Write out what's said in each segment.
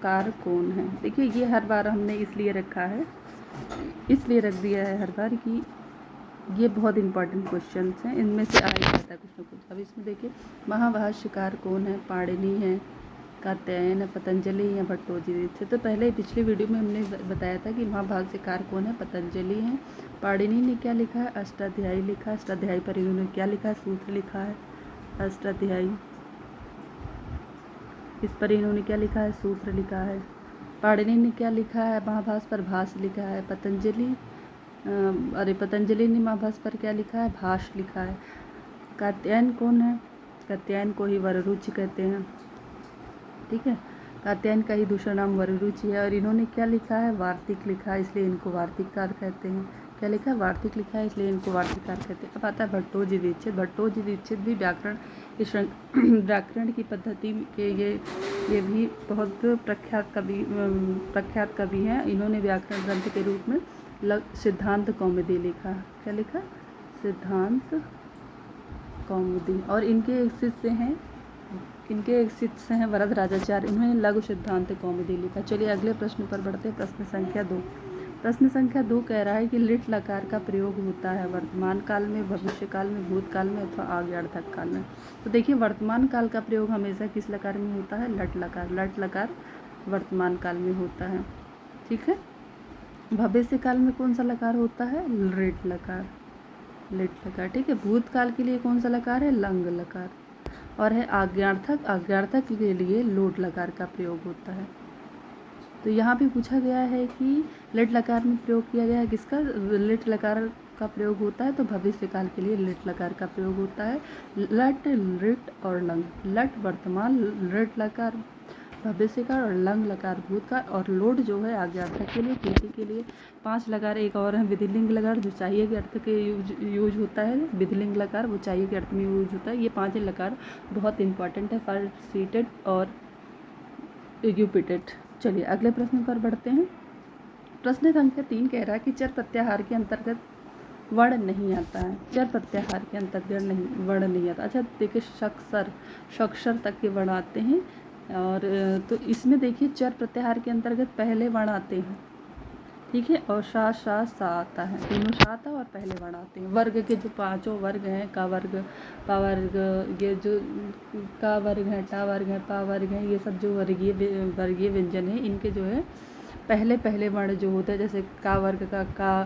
Car कौन है। देखिए ये हर बार हमने इसलिए रखा है, इसलिए रख दिया है हर बार कि ये बहुत इंपॉर्टेंट क्वेश्चंस हैं, इनमें से आ ही जाता है कुछ ना कुछ। अब इसमें देखिए महाभाष्यकार कौन है, पाणिनि है, कात्यायन है, पतंजलि या भट्टोजी थे। तो पहले पिछले वीडियो में हमने बताया था कि महाभाष्यकार कौन है, पतंजलि हैं। पाणिनि ने क्या लिखा है, अष्टाध्यायी लिखा है। अष्टाध्यायी पर इन्होंने क्या लिखा है, सूत्र लिखा है अष्टाध्यायी। इस पर इन्होंने क्या लिखा है, सूत्र लिखा है। पाणिनि ने क्या लिखा है, महाभाष्य पर भाष्य लिखा है। पतंजलि ने महाभाष्य पर क्या लिखा है, भाष्य लिखा है। कात्यायन कौन है, कात्यायन को ही वररुचि कहते हैं, ठीक है। कात्यायन का ही दूसरा नाम वररुचि है। और इन्होंने क्या लिखा है, वार्तिक लिखा है, इसलिए इनको वार्तिककार कहते हैं। क्या लिखा है, वार्तिक लिखा है, इसलिए इनको वार्तिककार कहते हैं। अब आता है भट्टोजी दीक्षित। भट्टोजी दीक्षित भी व्याकरण व्याकरण की पद्धति के ये भी बहुत प्रख्यात कवि हैं। इन्होंने व्याकरण ग्रंथ के रूप में सिद्धांत कौमुदी लिखा। क्या लिखा, सिद्धांत कौमुदी। और इनके एक शिष्य हैं वरदराजाचार्य, इन्होंने लघु सिद्धांत कौमुदी लिखा। चलिए अगले प्रश्न पर बढ़ते हैं। प्रश्न संख्या 2। प्रश्न संख्या 2 कह रहा है कि लिट लकार का प्रयोग होता है वर्तमान काल में, भविष्य काल में, भूतकाल में अथवा आज्ञार्थक काल में। तो देखिए वर्तमान काल का प्रयोग हमेशा किस लकार में होता है, लट लकार। लट लकार वर्तमान काल में होता है, ठीक है। भविष्य काल में कौन सा लकार होता है, लिट लकार, लिट लकार, ठीक है। भूतकाल के लिए कौन सा लकार है, लंग लकार। और है आज्ञार्थक, आज्ञार्थक के लिए लोट लकार का प्रयोग होता है। तो यहाँ पे पूछा गया है कि लिट लकार में प्रयोग किया गया है किसका, लिट लकार का प्रयोग होता है, तो भविष्य काल के लिए लिट लकार का प्रयोग होता है। लट, लिट और लंग। लट वर्तमान, लिट लकार भविष्य काल और लंग लकार भूतकाल, और लोट जो है आज्ञार्थक के लिए, किसी के लिए। 5 लकार एक और है विधिलिंग लकार, जो चाहिए के अर्थ के यूज होता है। विधिलिंग लकार वो चाहिए के अर्थ में यूज होता है। ये 5 लकार बहुत इंपॉर्टेंट है फॉर सीटेड और यूपिटेड। चलिए अगले प्रश्न पर बढ़ते हैं। प्रश्न संख्या 3 कह रहा है कि चर प्रत्याहार के अंतर्गत वर्ण नहीं आता है। चर प्रत्याहार के अंतर्गत वर्ण नहीं आता। अच्छा देखिए शक्षर तक के वर्ण आते हैं। और तो इसमें देखिए चर प्रत्याहार के अंतर्गत पहले वर्ण आते हैं, ठीक है। और सा आता है, तीनों सा आता है और पहले वर्ण आते हैं। वर्ग के जो 5 वर्ग हैं, का वर्ग, पा वर्ग, ये जो का वर्ग है, टा वर्ग है, पा वर्ग है, ये सब जो वर्गीय व्यंजन है, इनके जो है पहले वर्ण जो होता है, जैसे का वर्ग का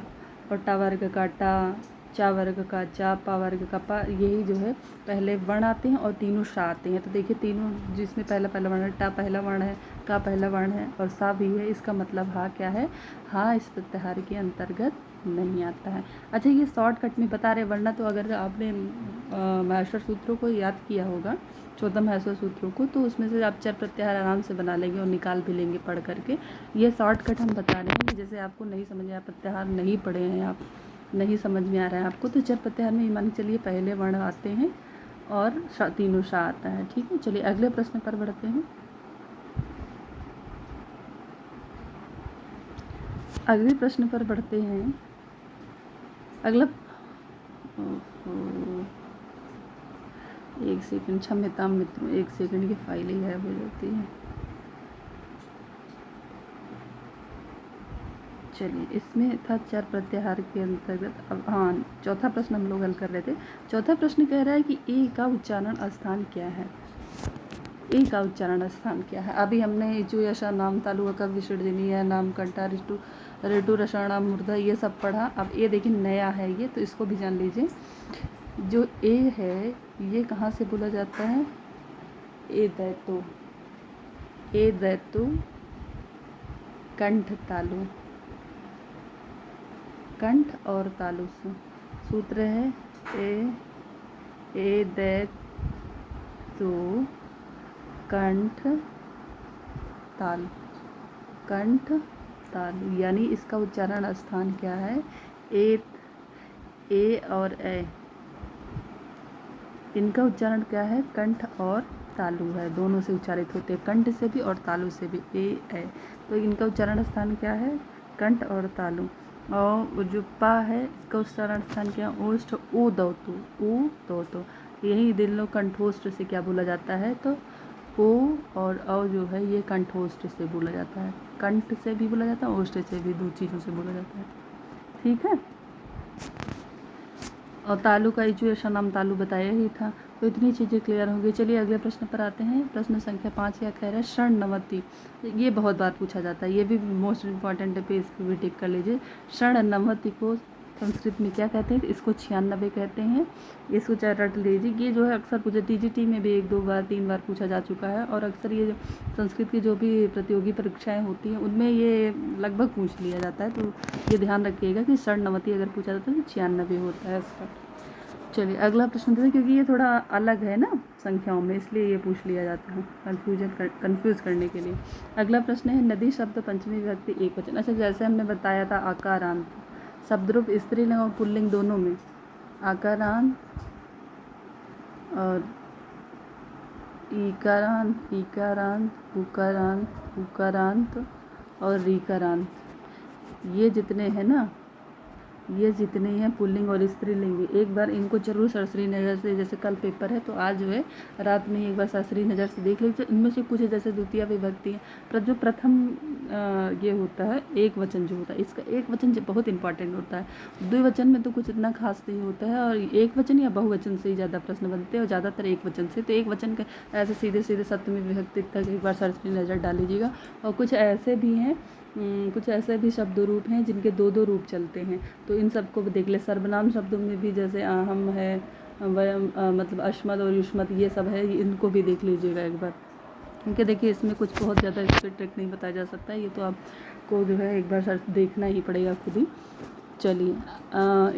और टा वर्ग का टा, चा वर्ग का चा, पा वर्ग का पा, यही जो है पहले वर्ण आते हैं और तीनों सा आते हैं। तो देखिए तीनों जिसमें पहला वर्ण है, टा पहला वर्ण है, का पहला वर्ण है और सा भी है, इसका मतलब हा क्या है, हा इस प्रत्याहार के अंतर्गत नहीं आता है। अच्छा ये शॉर्टकट में बता रहे, वरना तो अगर आपने महेश्वर सूत्रों को याद किया होगा, 14 महेश्वर सूत्रों को, तो उसमें से आप चर प्रत्याहार आराम से बना लेंगे और निकाल भी लेंगे पढ़ करके। ये शॉर्टकट हम बता रहे हैं, जैसे आपको नहीं समझ में आया, प्रत्याहार नहीं पढ़े हैं आप, नहीं समझ में आ रहा है आपको, तो चर प्रत्याहार में मान चलिए पहले वर्ण आते हैं और तीनों सा आता है, ठीक है। चलिए अगले प्रश्न पर बढ़ते हैं। अगले प्रश्न पर बढ़ते हैं। अगला एक सेकंड, क्षम्यता मित्रों, एक सेकंड की फाइल ही गायब हो जाती है। चलिए इसमें था चर प्रत्याहार के अंतर्गत। अब हाँ, चौथा प्रश्न हम लोग हल कर रहे थे। चौथा प्रश्न कह रहा है कि ए का उच्चारण स्थान क्या है। ए का उच्चारण स्थान क्या है। अभी हमने इचु यशा नाम तालु का विसर्जनीय नाम कंठा ऋतु ऋतु रसाणाम मूर्धा ये सब पढ़ा। अब ये देखिए नया है ये, तो इसको भी जान लीजिए। जो ए है ये कहाँ से बोला जाता है, ए दैतु, ए दैतु कंठ तालु, कंठ और तालु से सूत्र है ए दैतु कंठ तालु, कंठ तालु, यानी इसका उच्चारण स्थान क्या है, ए और ए, इनका उच्चारण क्या है, कंठ और तालु है, दोनों से उच्चारित होते हैं, कंठ से भी और तालु से भी, ए। तो इनका उच्चारण स्थान क्या है, कंठ और तालु। और जो पा है इसका उच्चारण स्थान क्या है, ओष्ठ ऊ दो तो, यही दिल लो कंठोष्ठ से क्या बोला जाता है, तो ओ और औ जो है ये कंठोष्ठ से बोला जाता है, कंठ से भी बोला जाता है, ओष्ठ से भी, दो चीज़ों से बोला जाता है। ठीक है। और तालु का इजुएशन हम तालु बताया ही था। तो इतनी चीज़ें क्लियर होंगी। चलिए अगले प्रश्न पर आते हैं। प्रश्न संख्या 5 क्या कह रहा है, षण्णवति। ये बहुत बार पूछा जाता है, ये भी मोस्ट इम्पॉर्टेंट है, पे इस पर भी टिक कर लीजिए। षण्णवति को संस्कृत में क्या कहते हैं, इसको 96 कहते हैं। इसको चाहे रट लीजिए। ये जो है अक्सर पूछे, टीजीटी में भी 1-2 बार 3 बार पूछा जा चुका है। और अक्सर ये संस्कृत की जो भी प्रतियोगी परीक्षाएं होती हैं उनमें ये लगभग पूछ लिया जाता है। तो ये ध्यान रखिएगा कि षण्णवति अगर पूछा जाता है तो 96 होता है इसका। चलिए अगला प्रश्न देखिए, क्योंकि ये थोड़ा अलग है ना संख्याओं में, इसलिए ये पूछ लिया जाता है कंफ्यूज करने के लिए। अगला प्रश्न है, नदी शब्द पंचमी विभक्ति एक वचन। अच्छा, जैसे हमने बताया था आकारांत शब्द रूप स्त्रीलिंग और पुल्लिंग दोनों में, आकारांत और ईकारांत, ईकारांत, उकारांत, उकारांत और रीकारांत, ये जितने हैं ना, ये जितने हैं पुल्लिंग और स्त्रीलिंग, एक बार इनको जरूर सरसरी नज़र से, जैसे कल पेपर है तो आज जो है रात में एक बार सरसरी नज़र से देख लीजिए। इनमें से कुछ जैसे द्वितीय विभक्ति है, पर जो प्रथम ये होता है एक वचन जो होता है, इसका एक वचन बहुत इंपॉर्टेंट होता है। द्विवचन में तो कुछ इतना खास नहीं होता है, और एक वचन या बहुवचन से ही ज़्यादा प्रश्न बनते हैं, और ज़्यादातर एक वचन से। तो एक वचन के ऐसे सीधे सीधे सप्तमी विभक्ति तक एक बार सरसरी नज़र डाल लीजिएगा। और कुछ ऐसे भी हैं, कुछ ऐसे भी शब्द रूप हैं जिनके 2-2 रूप चलते हैं, तो इन सबको भी देख ले। सर्वनाम शब्दों में भी जैसे हम है, वयम, मतलब अश्मत और युष्मत, ये सब है, इनको भी देख लीजिएगा एक बार। क्योंकि देखिए इसमें कुछ बहुत ज़्यादा इस पर ट्रिक नहीं बताया जा सकता है, ये तो आपको जो है एक बार सर्च देखना ही पड़ेगा खुद ही। चलिए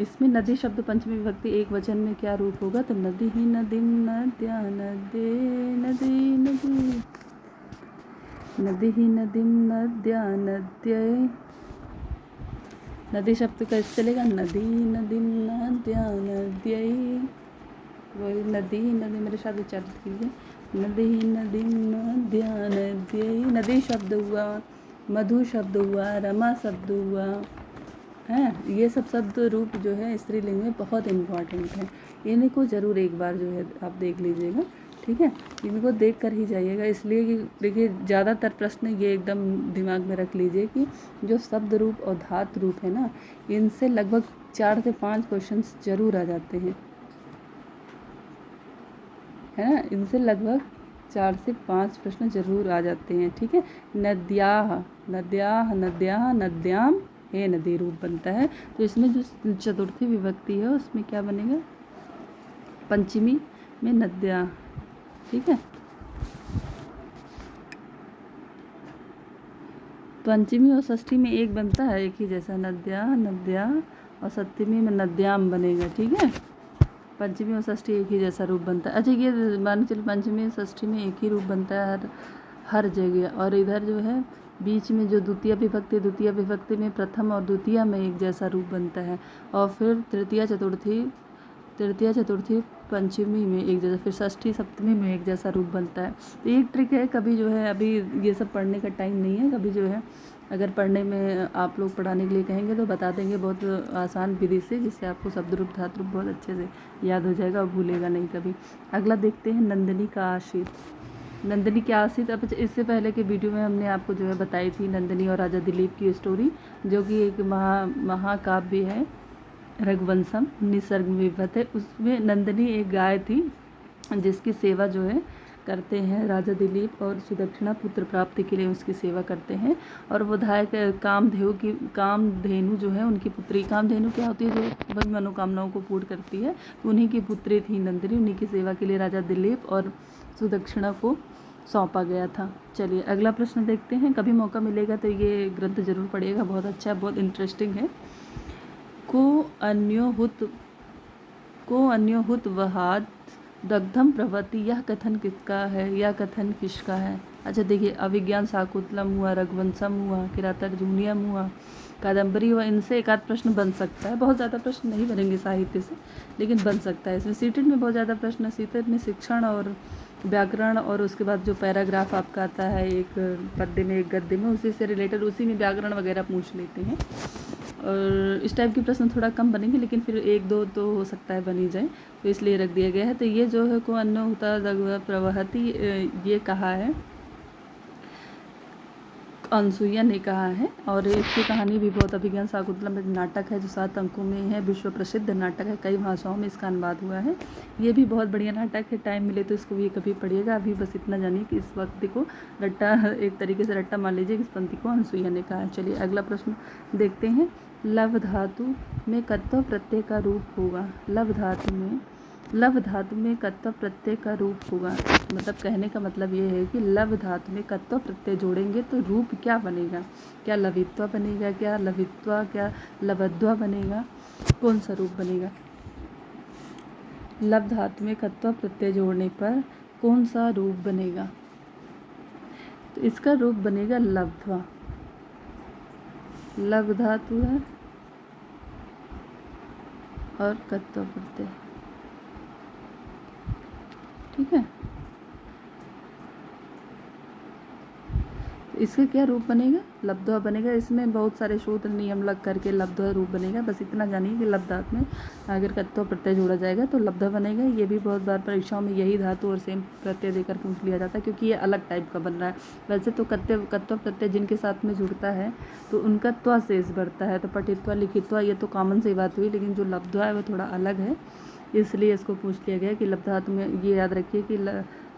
इसमें नदी शब्द पंचमी विभक्ति एक वचन में क्या रूप होगा, तो नदी ही नदीम नद्या नदे, नदी नदी, नदी ही नदीम नद्या नद्य। नदी शब्द का इस चलेगा, नदी नदीम नद्या नद्य, वही नदी नदी, मेरे साथ उच्चारित कीजिए, नदी नदीम नद्या नद्य। नदी शब्द हुआ, मधु शब्द हुआ, रमा शब्द हुआ है, ये सब शब्द रूप जो है स्त्रीलिंग में बहुत इम्पॉर्टेंट है। इनको ज़रूर एक बार जो है आप देख लीजिएगा, ठीक है। इनको देख कर ही जाइएगा, इसलिए कि देखिए ज़्यादातर प्रश्न ये एकदम दिमाग में रख लीजिए कि जो शब्द रूप और धातु रूप है ना, इनसे लगभग 4 से 5 क्वेश्चंस जरूर आ जाते हैं, है ना। इनसे लगभग 4 से 5 प्रश्न जरूर आ जाते हैं, ठीक है। नद्याह, नद्याह, नद्याह, नद्याम, हे नदी रूप बनता है। तो इसमें जो चतुर्थी विभक्ति है उसमें क्या बनेगा, पंचमी में नद्या, ठीक है। पंचमी और षष्ठी में एक बनता है एक ही जैसा, नद्या नद्या, और सप्तमी में नद्याम बनेगा, ठीक है। पंचमी और षष्ठी एक ही जैसा रूप बनता है। अच्छा, ये मान चलिए पंचमी और षष्ठी में एक ही रूप बनता है हर जगह, और इधर जो है बीच में जो द्वितीय विभक्ति में प्रथम और द्वितीय में एक जैसा रूप बनता है, और फिर तृतीय चतुर्थी पंचमी में एक जैसा, फिर षष्ठी सप्तमी में एक जैसा रूप बनता है। तो एक ट्रिक है, कभी जो है अभी ये सब पढ़ने का टाइम नहीं है, कभी जो है अगर पढ़ने में आप लोग पढ़ाने के लिए कहेंगे तो बता देंगे बहुत आसान विधि से, जिससे आपको शब्द रूप धातु रूप बहुत अच्छे से याद हो जाएगा और भूलेगा नहीं कभी। अगला देखते हैं, नंदिनी का आशित। नंदिनी की आशित, अब इससे पहले के वीडियो में हमने आपको जो है बताई थी नंदिनी और राजा दिलीप की स्टोरी, जो कि एक महाकाव्य है, रघुवंशम निसर्ग विभत है। उसमें नंदिनी एक गाय थी जिसकी सेवा जो है करते हैं राजा दिलीप, और सुदक्षिणा पुत्र प्राप्ति के लिए उसकी सेवा करते हैं। और वो कामधेनु जो है उनकी पुत्री, कामधेनु क्या होती है, जो सभी मनोकामनाओं को पूर्ण करती है, तो उन्हीं की पुत्री थी नंदिनी। उन्हीं की सेवा के लिए राजा दिलीप और सुदक्षिणा को सौंपा गया था। चलिए अगला प्रश्न देखते हैं, कभी मौका मिलेगा तो ये ग्रंथ जरूर पढ़िएगा, बहुत अच्छा है, बहुत इंटरेस्टिंग है। को अन्योहुत वहाद दग्धम प्रवृत्ति, यह कथन किसका है, यह कथन किसका है। अच्छा देखिए, अभिज्ञान शाकुंतलम हुआ, रघुवंशम हुआ, किरातार्जुनीयम हुआ, कादम्बरी हुआ, इनसे एक आध प्रश्न बन सकता है। बहुत ज़्यादा प्रश्न नहीं बनेंगे साहित्य से, लेकिन बन सकता है। इसमें सीटेट में बहुत ज़्यादा प्रश्न, सीटेट में शिक्षण और व्याकरण, और उसके बाद जो पैराग्राफ आपका आता है एक पद्य में एक गद्य में, उसी से रिलेटेड, उसी में व्याकरण वगैरह पूछ लेते हैं। और इस टाइप के प्रश्न थोड़ा कम बनेंगे, लेकिन फिर एक दो तो हो सकता है बन ही जाए, तो इसलिए रख दिया गया है। तो ये जो है को अन्न होता दग्धा प्रवहति, ये कहा है, अनसुईया ने कहा है। और इसकी कहानी भी बहुत अभिज्ञान शाकुंतलम एक नाटक है जो 7 अंकों में है, विश्व प्रसिद्ध नाटक है, कई भाषाओं में इसका अनुवाद हुआ है। ये भी बहुत बढ़िया नाटक है, टाइम मिले तो इसको भी कभी पढ़िएगा। अभी बस इतना जानिए कि इस वक्त को रट्टा, एक तरीके से रट्टा मान लीजिए कि इस पंक्ति को अनसुईया ने कहा है। चलिए अगला प्रश्न देखते हैं। लव धातु में कत्व प्रत्यय का रूप होगा। लव धातु में कत्व प्रत्यय का रूप होगा। मतलब कहने का मतलब ये है कि लव धातु में कत्व प्रत्यय जोड़ेंगे तो रूप क्या बनेगा? क्या लवित्वा बनेगा, क्या लवित्वा, क्या लवद्वा बनेगा, कौन सा रूप बनेगा? लव धातु में कत्व प्रत्यय जोड़ने पर कौन सा रूप बनेगा? तो इसका रूप बनेगा लब्ध्वा। लव धातु है और कत्व प्रत्यय, ठीक है। इसका क्या रूप बनेगा? लब्ध्वा बनेगा। इसमें बहुत सारे सूत्र नियम लग करके लब्ध्वा रूप बनेगा। बस इतना जानिए कि लब्ध धातु में अगर कत्व प्रत्यय जोड़ा जाएगा तो लब्ध्वा बनेगा। ये भी बहुत बार परीक्षाओं में यही धातु और सेम प्रत्यय देकर पूछ लिया जाता है, क्योंकि ये अलग टाइप का बन रहा है। वैसे तो कत्व प्रत्यय जिनके साथ में जुड़ता है तो उनका त्वा शेष बढ़ता है, तो पठित्वा लिखित्वा ये तो कॉमन सी बात हुई, लेकिन जो लब्ध्वा है वो थोड़ा अलग है, इसलिए इसको पूछ लिया गया कि लब्ध धातु में। ये याद रखिए कि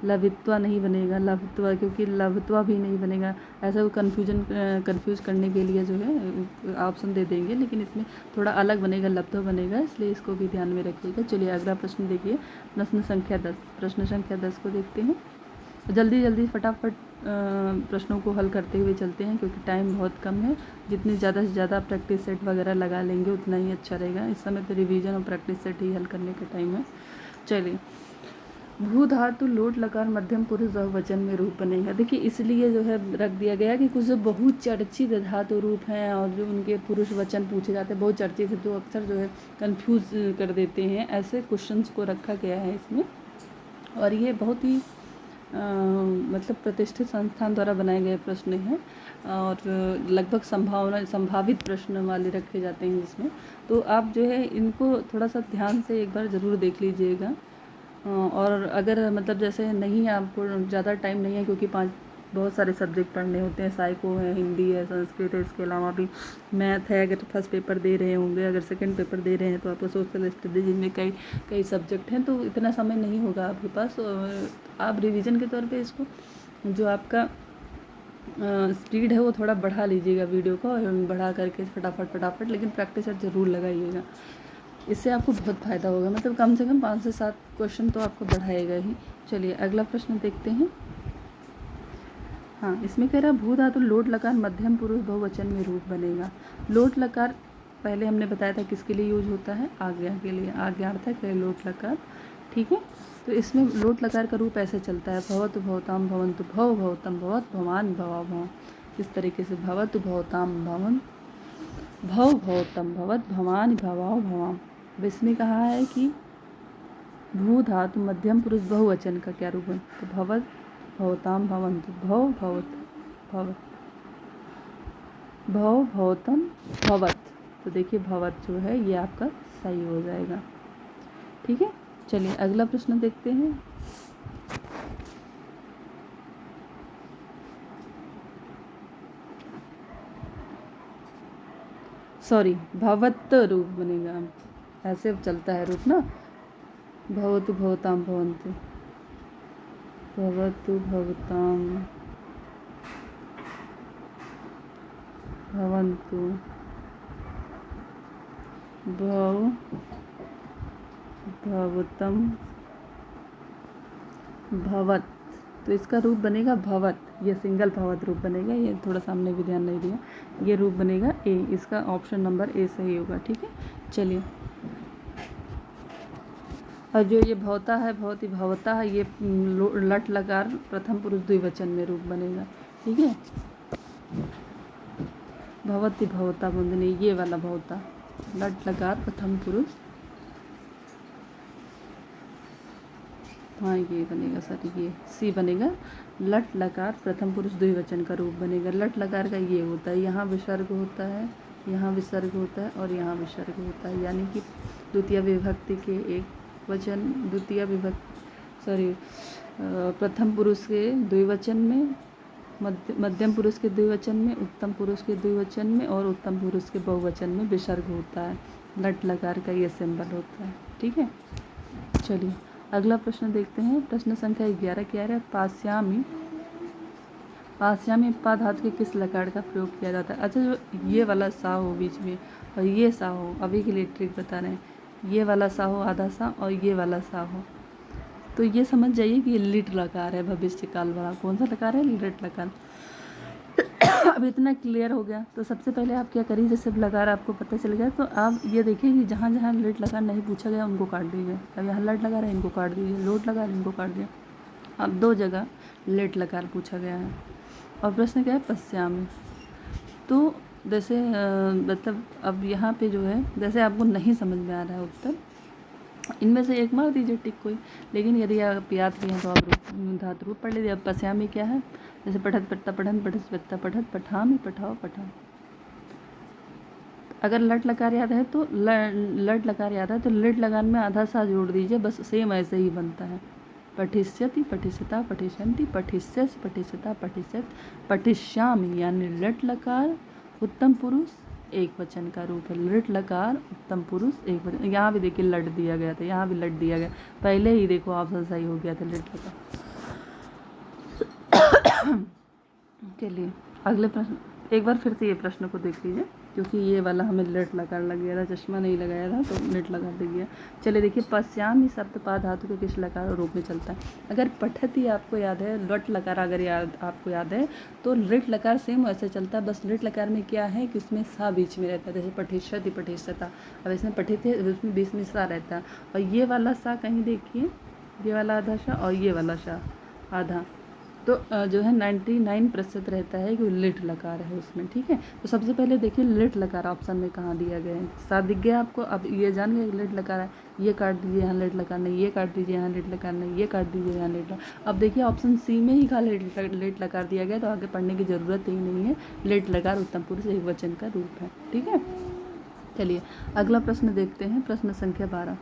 लवित्वा नहीं बनेगा, लवत्वा, क्योंकि लवत्वा भी नहीं बनेगा। ऐसा वो कंफ्यूज करने के लिए जो है ऑप्शन दे देंगे, लेकिन इसमें थोड़ा अलग बनेगा, लब्ध्वा बनेगा, इसलिए इसको भी ध्यान में रखिएगा। चलिए अगला प्रश्न देखिए, प्रश्न संख्या 10। प्रश्न संख्या 10 को देखते हैं। जल्दी फटाफट प्रश्नों को हल करते हुए चलते हैं, क्योंकि टाइम बहुत कम है। जितनी ज़्यादा से ज़्यादा प्रैक्टिस सेट वगैरह लगा लेंगे उतना ही अच्छा रहेगा। इस समय तो रिवीजन और प्रैक्टिस सेट ही हल करने का टाइम है। चलिए, भू धातु लोट लकार मध्यम पुरुष बहुवचन में रूप बनेगा। देखिए इसलिए जो है रख दिया गया कि कुछ जो बहुत चर्चित धातु रूप हैं और जो उनके पुरुष वचन पूछे जाते हैं बहुत चर्चित है, तो अक्सर जो है कंफ्यूज कर देते हैं, ऐसे क्वेश्चंस को रखा गया है इसमें। और ये बहुत ही मतलब प्रतिष्ठित संस्थान द्वारा बनाए गए प्रश्न हैं और लगभग संभावित प्रश्न वाले रखे जाते हैं इसमें। तो आप जो है इनको थोड़ा सा ध्यान से एक बार ज़रूर देख लीजिएगा। और अगर मतलब जैसे नहीं आपको ज़्यादा टाइम नहीं है, क्योंकि बहुत सारे सब्जेक्ट पढ़ने होते हैं, साइको है, हिंदी है, संस्कृत है, इसके अलावा भी मैथ है। अगर फर्स्ट पेपर दे रहे होंगे, अगर सेकंड पेपर दे रहे हैं तो आपको सोशल स्टडीज, जिनमें कई सब्जेक्ट हैं, तो इतना समय नहीं होगा आपके पास। आप रिवीजन के तौर पे इसको जो आपका स्पीड है वो थोड़ा बढ़ा लीजिएगा, वीडियो को बढ़ा करके फटाफट, लेकिन प्रैक्टिस ज़रूर लगाइएगा। इससे आपको बहुत फ़ायदा होगा, मतलब कम से कम 5 से 7 क्वेश्चन तो आपको बढ़ाएगा ही। चलिए अगला प्रश्न देखते हैं। हाँ, इसमें कह रहा है भू धातु लोट लकार मध्यम पुरुष बहुवचन में रूप बनेगा। लोट लकार पहले हमने बताया था किसके लिए यूज होता है? आज्ञा के लिए, आज्ञार्थक है लोट लकार, ठीक है। तो इसमें लोट लकार का रूप ऐसे चलता है, भवतु भवताम भवन्तु, भव भवतम भवत, भवान भवा भव, इस तरीके से भवतु भवताम भवन, भव भवतम भवत, भवान भवाओ भवाम। अब इसमें कहा है कि भू धातु मध्यम पुरुष बहुवचन का क्या रूप है? तो भवत भवताम भवन्तु, भव भवतम भवत। तो देखिए भवत जो है ये आपका सही हो जाएगा, ठीक है। चलिए अगला प्रश्न देखते हैं। सॉरी, भवत रूप बनेगा, ऐसे अब चलता है रूप ना, भवतु भवताम भवन्तु, भवतु भवताम भवन्तु, भव भवतम भवत। तो इसका रूप बनेगा भवत, ये सिंगल भवत रूप बनेगा। ये थोड़ा सामने भी ध्यान नहीं दिया, ये रूप बनेगा ए, इसका ऑप्शन नंबर ए सही होगा, ठीक है। चलिए, और जो ये भवता है, भवती भवता है, ये लट लकार प्रथम पुरुष द्विवचन में रूप बनेगा, ठीक है। भवती भवता बंधनी, ये वाला भवता, लट लकार प्रथम पुरुष, हाँ ये बनेगा सर, ये सी बनेगा। लट लकार प्रथम पुरुष द्विवचन का रूप बनेगा। लट लकार का ये होता है, यहाँ विसर्ग होता है, यहाँ विसर्ग होता है और यहाँ विसर्ग होता है, यानी कि द्वितीय विभक्ति के एक वचन, प्रथम पुरुष के द्विवचन में, मध्यम पुरुष के द्विवचन में, उत्तम पुरुष के द्विवचन में और उत्तम पुरुष के बहुवचन में विसर्ग होता है। लट लकार का ये सिंबल होता है। ठीक है, चलिए अगला प्रश्न देखते हैं। प्रश्न संख्या 11 क्या है? पास्यामी पा धातु के किस लकार का प्रयोग किया जाता है? अच्छा, जो ये वाला सा हो बीच में और ये सा हो, अभी के लिए ट्रिक बता रहे हैं, ये वाला सा हो आधा सा और ये वाला सा हो, तो ये समझ जाइए कि ये लिट लकार है, भविष्य काल वाला। कौन सा लकार है? लिट लकार। अब इतना क्लियर हो गया तो सबसे पहले आप क्या करिए, जैसे लकार आपको पता चल गया तो आप ये देखिए कि जहाँ जहाँ लिट लकार नहीं पूछा गया उनको काट दीजिए। अब यहाँ लट लगा है, इनको काट दीजिए, लोट लगा इनको काट दिया। अब 2 जगह लिट लकार पूछा गया है। और प्रश्न क्या है? पश्यामी। तो जैसे मतलब अब यहाँ पे जो है, जैसे आपको नहीं समझ में आ रहा है उत्तर, इनमें से एक मार दीजिए टिक कोई, लेकिन यदि आप याद किए हैं तो आप धातु रूप पढ़ लीजिए। अब पश्यामी क्या है? जैसे पठत पट्टा पठन, पठस पट्टा पठत, पठामी पठाओ पठाओ। अगर लट लकार याद है तो लट लकार याद है तो लिट लगान में आधा सा जोड़ दीजिए, बस सेम ऐसे ही बनता है। पठिष्यति पठिष्यता पठिष्यन्ति पठिष्यस पठिष्यता पठिष्यत पठिष्यामि, यानी लट लकार उत्तम पुरुष एक वचन का रूप है। लिट लकार उत्तम पुरुष एक वचन। यहाँ भी देखिए लट दिया गया था, यहाँ भी लट दिया गया, पहले ही देखो ऑप्शन सही हो गया था लिट लकार। चलिए अगले प्रश्न, एक बार फिर से ये प्रश्न को देख लीजिए, क्योंकि ये वाला हमें लिट लकार लग गया था, चश्मा नहीं लगाया था तो लिट लकार लग गया। चलिए देखिए, पश्यामी शब्द पा धातु के किस लकार रूप में चलता है? अगर पठती आपको याद है, लट लकार अगर आपको याद है तो लिट लकार सेम वैसे चलता है, बस लिट लकार में क्या है कि उसमें सा बीच में रहता है, जैसे पठिष्यति पठिष्यता। अब इसमें पठित है, उसमें बीच में सा रहता है, और ये वाला सा कहीं देखिए, ये वाला आधा सा और ये वाला सा आधा, तो जो है 99% रहता है कि लिट लकार है उसमें। ठीक है, तो सबसे पहले देखिए लिट लकार ऑप्शन में कहाँ दिया गया है, साथ दिख गया आपको। अब ये जान गए लिट लकार है, ये काट दीजिए, यहाँ लिट लकार नहीं, ये काट दीजिए, यहाँ लिट लकार नहीं, ये काट दीजिए, यहाँ लिट लकार। अब देखिए ऑप्शन सी में ही खाली लिट लकार दिया गया, तो आगे पढ़ने की ज़रूरत ही नहीं है। लिट लकार उत्तम पुरुष एक वचन का रूप है। ठीक है, चलिए अगला प्रश्न देखते हैं। प्रश्न संख्या 12।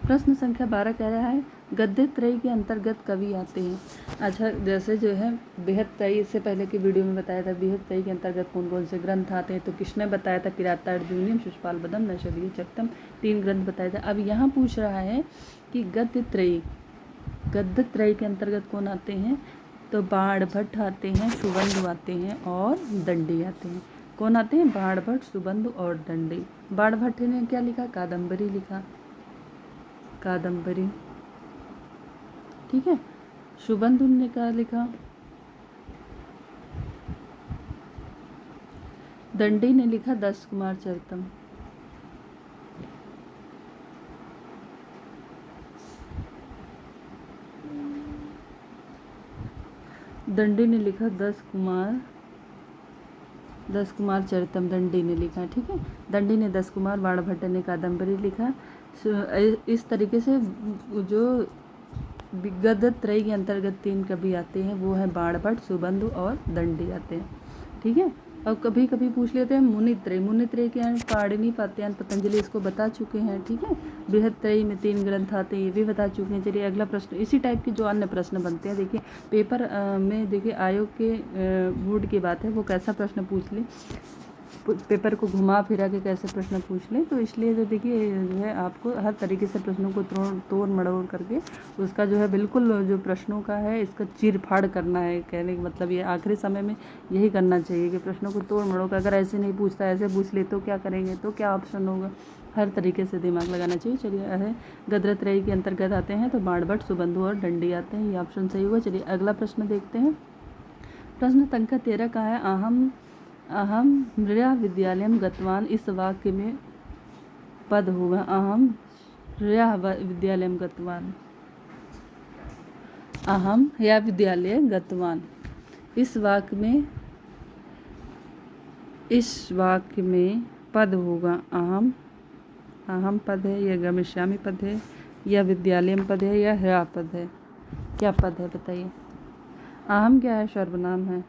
प्रश्न संख्या 12 कह रहा है, गद्य त्रयी के अंतर्गत कवि आते हैं। अच्छा, जैसे जो है बेहद त्रयी, इससे पहले की वीडियो में बताया था बेहद त्रयी के अंतर्गत कौन कौन से ग्रंथ आते हैं, तो किसने बताया था? किराता अर्जुनीयम, शिशुपाल बदम, नैषधीय चरितम, 3 ग्रंथ बताए थे। अब यहाँ पूछ रहा है कि गद्य त्रयी के अंतर्गत कौन आते हैं? तो बाण भट्ट आते हैं, सुबंधु आते हैं और दंडी आते हैं। कौन आते हैं? बाण भट्ट, सुबंधु और दंडी। बाण भट्ट ने क्या लिखा? कादम्बरी लिखा, कादम्बरी। ठीक है, सुबंधु ने क्या लिखा? दंडी ने लिखा 10 कुमार चरितम। दंडी ने लिखा 10 कुमार चरितम, दंडी ने लिखा। ठीक है, दंडी ने 10 कुमार, बाणभट्ट ने कादम्बरी लिखा। इस तरीके से जो गद्य त्रयी के अंतर्गत 3 कवि आते हैं वो है बाणभट्ट, सुबंधु और दंडी आते हैं। ठीक है, और कभी कभी पूछ लेते हैं मुनित्रय। मुनित्रय के हैं पाणिनि, पात्यायन, पतंजलि, इसको बता चुके हैं। ठीक है, बृहद त्रयी में 3 ग्रंथ आते हैं, ये भी बता चुके हैं। चलिए अगला प्रश्न, इसी टाइप के जो अन्य प्रश्न बनते हैं, देखिए पेपर में देखिए आयोग के बोर्ड की बात है, वो कैसा प्रश्न पूछ ले, पेपर को घुमा फिरा के कैसे प्रश्न पूछ लें, तो इसलिए जो देखिए जो है आपको हर तरीके से प्रश्नों को तोड़ मड़ोड़ करके उसका जो है बिल्कुल जो प्रश्नों का है इसका चीर फाड़ करना है। कहने का मतलब ये आखिरी समय में यही करना चाहिए कि प्रश्नों को तोड़ मड़ोड़ कर, अगर ऐसे नहीं पूछता ऐसे पूछ ले तो क्या करेंगे, तो क्या ऑप्शन होगा, हर तरीके से दिमाग लगाना चाहिए। चलिए गद्य त्रयी के अंतर्गत आते हैं तो बाणभट्ट, सुबंधु और दंडी आते हैं, ये ऑप्शन सही होगा। चलिए अगला प्रश्न देखते हैं। प्रश्न संख्या 13 का है, अहम मृया विद्यालयम गतवान, इस वाक्य में पद होगा अहम मृया विद्यालयम गतवान, अहम या विद्यालय गतवान। इस वाक्य में पद होगा अहम पद है या गमिष्यामि पद है या विद्यालयम पद है या ह्रा पद है? क्या पद है बताइए? अहम क्या है? सर्वनाम है।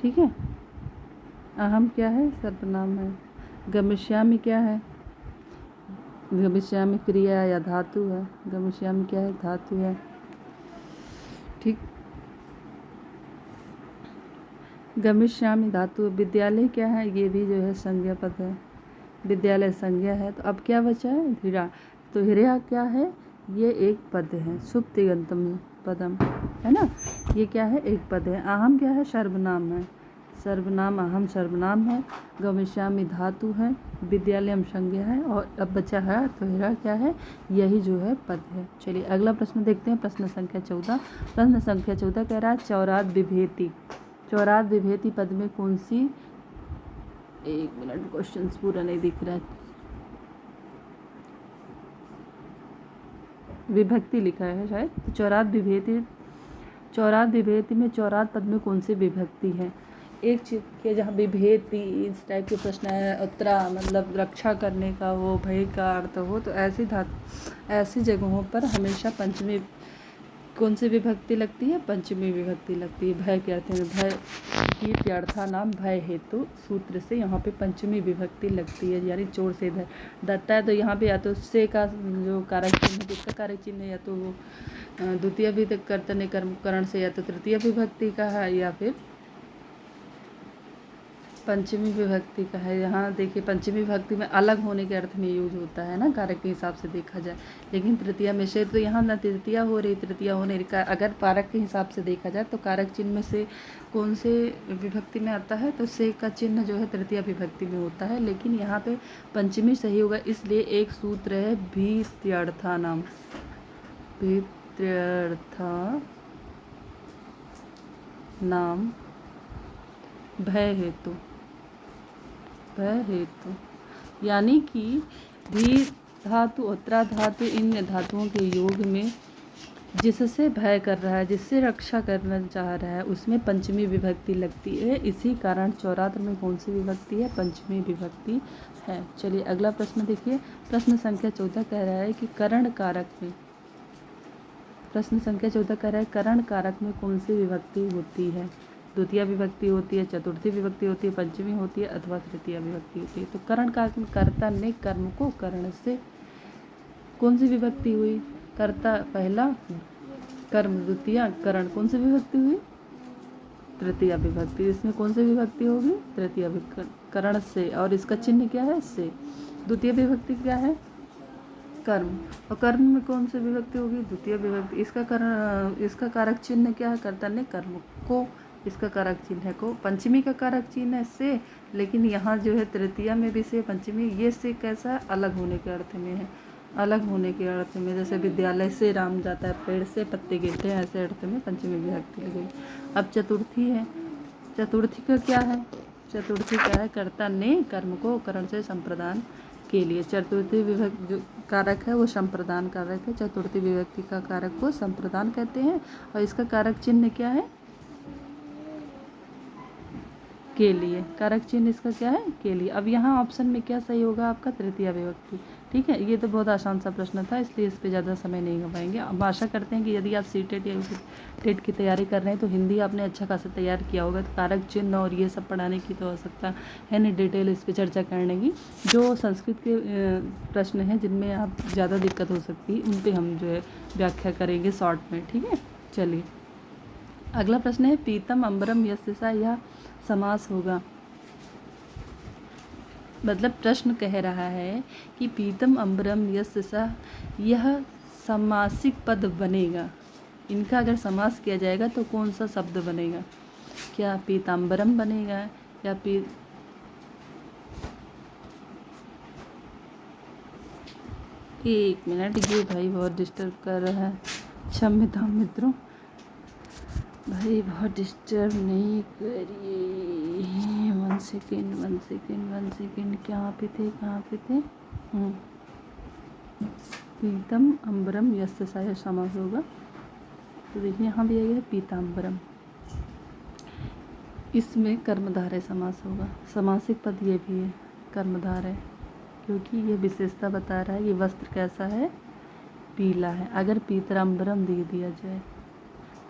ठीक है। अहम क्या है? सर्वनाम है। गमिष्यामि क्या है? गमिष्यामि क्रिया या धातु है। गमिष्यामि क्या है? धातु है। ठीक। गमिष्यामि धातु। विद्यालय क्या है? ये भी जो है संज्ञा पद है। विद्यालय संज्ञा है। तो अब क्या बचा है? हीरा। तो हीरा क्या है? ये एक पद है। शुभ तिगंतम पदम, है ना। ये क्या है? एक पद है। अहम क्या है? सर्वनाम है। सर्वनाम अहम सर्वनाम है। गमिष्यामि धातु है। विद्यालयम संज्ञा है। और अब बचा है तो हीरा क्या है? यही जो है पद है। चलिए अगला प्रश्न देखते हैं। प्रश्न संख्या 14। प्रश्न संख्या 14 कह रहा है चौराद विभेति। चौराद विभेति पद में कौन सी, एक मिनट, क्वेश्चन पूरा नहीं दिख रहा है, विभक्ति लिखा है शायद। तो चौराद विभेति, चौराद विभेति में चौराद पद में कौन सी विभक्ति है? एक चीज के जहाँ विभेति इस टाइप के प्रश्न है, उत्तरा मतलब रक्षा करने का हो, भय का अर्थ हो, तो ऐसी जगहों पर हमेशा पंचमी कौन सी विभक्ति लगती है? पंचमी विभक्ति लगती है। भय के अर्थ में भय की त्यर्था नाम भय हेतु सूत्र से यहाँ पे पंचमी विभक्ति लगती है, यानी चोर से डरता है। तो यहाँ पे या तो से का जो कारक चिन्ह, जिसका कारक चिन्ह है या तो वो द्वितीय विभक्ति करण से, या तो तृतीय विभक्ति का है, या फिर पंचमी विभक्ति का है। यहाँ देखिए पंचमी विभक्ति में अलग होने के अर्थ में यूज होता है ना, कारक के हिसाब से देखा जाए। लेकिन तृतीया में से तो यहाँ ना तृतीया हो रही, तृतीया होने का अगर कारक के हिसाब से देखा जाए तो कारक चिन्ह में से कौन से विभक्ति में आता है? तो से का चिन्ह जो है तृतीया विभक्ति में होता है। लेकिन यहाँ पे पंचमी सही होगा, इसलिए एक सूत्र है भीत्यर्था नाम। भीत्यर्था नाम भय हेतु, भय हेतु, यानी कि भी धातु उत्तरा धातु इन धातुओं के योग में जिससे भय कर रहा है, जिससे रक्षा करना चाह रहा है, उसमें पंचमी विभक्ति लगती है। इसी कारण चौरात्र में कौन सी विभक्ति है? पंचमी विभक्ति है। चलिए अगला प्रश्न देखिए। प्रश्न संख्या 14 कह रहा है कि करण कारक में, प्रश्न संख्या 14 कह रहा है करण कारक में कौन सी विभक्ति होती है? द्वितीय विभक्ति होती है, चतुर्थी विभक्ति होती है, पंचमी होती है, अथवा तृतीय विभक्ति होती है। तो करण कारक में कर्ता ने कर्म को करण से, कौन सी विभक्ति हुई? कर्ता पहला, कर्म द्वितीय, करण कौन सी विभक्ति हुई? तृतीय विभक्ति। इसमें कौन सी विभक्ति होगी? तृतीय विभक्ति, करण से। और इसका चिन्ह क्या है? से। द्वितीय विभक्ति क्या है? कर्म। और कर्म में कौन सी विभक्ति होगी? द्वितीय विभक्ति। इसका कारक चिन्ह क्या है? कर्ता ने कर्म को, इसका कारक चिन्ह है को। पंचमी का कारक चिन्ह है से, लेकिन यहाँ जो है तृतीया में भी से, पंचमी ये से कैसा है? अलग होने के अर्थ में है, अलग होने के अर्थ में। जैसे विद्यालय से राम जाता है, पेड़ से पत्ते गिरते हैं, ऐसे अर्थ में पंचमी विभक्ति लगेगी। अब चतुर्थी है। चतुर्थी का क्या है? चतुर्थी क्या है? कर्ता ने कर्म को करण से संप्रदान के लिए। चतुर्थी विभक्ति जो कारक है वो संप्रदान कारक है। चतुर्थी विभक्ति का कारक को संप्रदान कहते हैं। और इसका कारक चिन्ह क्या है? के लिए। कारक चिन्ह इसका क्या है? के लिए। अब यहाँ ऑप्शन में क्या सही होगा आपका? तृतीय विभक्ति। ठीक है, ये तो बहुत आसान सा प्रश्न था, इसलिए इस पे ज़्यादा समय नहीं लगाएंगे। अब आशा करते हैं कि यदि आप सीटेट या टेट की तैयारी कर रहे हैं तो हिंदी आपने अच्छा खासा तैयार किया होगा। तो कारक चिन्ह और ये सब पढ़ाने की तो आवश्यकता है नहीं डिटेल इस पर चर्चा करने की। जो संस्कृत के प्रश्न हैं जिनमें आप ज़्यादा दिक्कत हो सकती है, उन पर हम जो है व्याख्या करेंगे शॉर्ट में। ठीक है, चलिए अगला प्रश्न है पीतम अम्बरम यस्य सा, यह समास होगा। मतलब प्रश्न कह रहा है कि पीतम अम्बरम यस्य सा, यह समासिक पद बनेगा। इनका अगर समास किया जाएगा तो कौन सा शब्द बनेगा? क्या पीताम्बरम बनेगा या एक मिनट, ये भाई बहुत डिस्टर्ब कर रहा है, क्षम्यता मित्रों, भाई बहुत डिस्टर्ब नहीं करिए। वन सेकेंड, कहाँ पे थे? पीतम अम्बरम यस्य सा, यह समास होगा। तो देखिए यहाँ भी आएगा पीताम्बरम, इसमें कर्मधारय समास होगा। समासिक पद ये भी है, कर्मधारय, क्योंकि ये विशेषता बता रहा है कि वस्त्र कैसा है? पीला है। अगर पीताम्बरम दे दिया जाए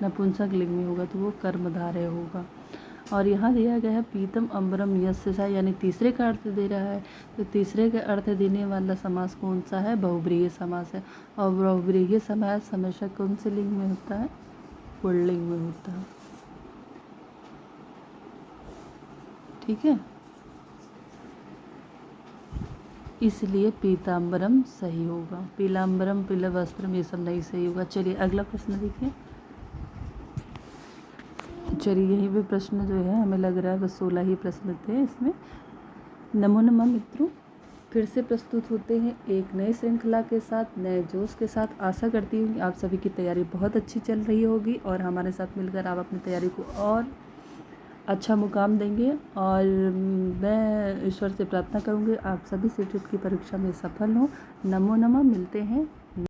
नपुंसक लिंग में होगा तो वो कर्मधारय होगा। और यहाँ दिया गया है पीतम अम्बरम यस्य सा, यानी तीसरे का अर्थ दे रहा है। तो तीसरे का अर्थ देने वाला समास कौन सा है? बहुब्रीहि समास है। और बहुब्रीहि समास हमेशा कौन से लिंग में होता है? पुल्लिंग में होता है। ठीक है, इसलिए पीताम्बरम सही होगा। पीलाम्बरम, पीलवस्त्रम, ये सब नहीं सही होगा। चलिए अगला प्रश्न देखिए। चलिए यही भी प्रश्न जो है हमें लग रहा है बस 16 ही प्रश्न थे इसमें। नमो नमः मित्रों, फिर से प्रस्तुत होते हैं एक नए श्रृंखला के साथ, नए जोश के साथ। आशा करती हूँ कि आप सभी की तैयारी बहुत अच्छी चल रही होगी और हमारे साथ मिलकर आप अपनी तैयारी को और अच्छा मुकाम देंगे। और मैं ईश्वर से प्रार्थना करूँगी आप सभी सीटेट की परीक्षा में सफल हों। नमो नमः, मिलते हैं